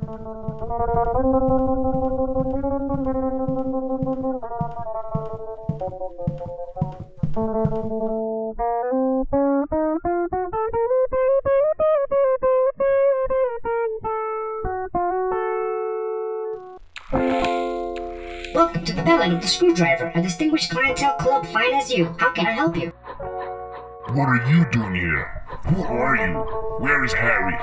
Welcome to the Ballad of the Screwdriver, a distinguished clientele club fine as you. How can I help you? What are you doing here? Who are you? Where is Harry?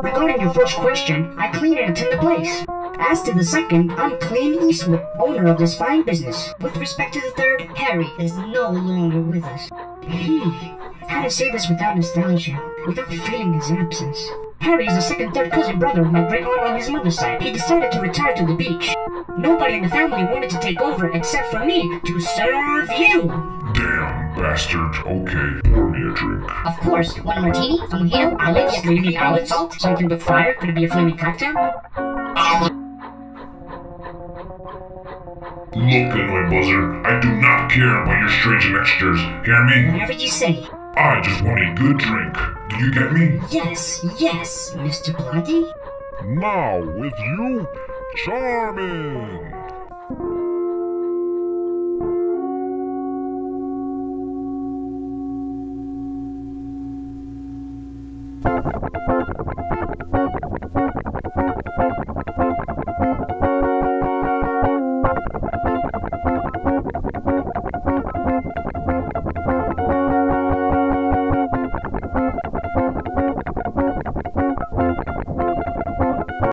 Regarding your first question, I clean and attend the place. As to the second, I'm Clean Eastwood, owner of this fine business. With respect to the third, Harry is no longer with us. How to say this without nostalgia, without feeling his absence? Harry is the second, third cousin brother of my great aunt on his mother's side. He decided to retire to the beach. Nobody in the family wanted to take over except for me to serve you. Damn bastard. Okay, pour me a drink. Of course. Want a martini? A mojito? Olives? Do you need olive salt? Something with fire? Could it be a flaming cocktail? Look, annoying buzzer, I do not care about your strange mixtures. Hear me? Whatever you say. I just want a good drink. Do you get me? Yes, Mr. Bloody. Now with you, Charming.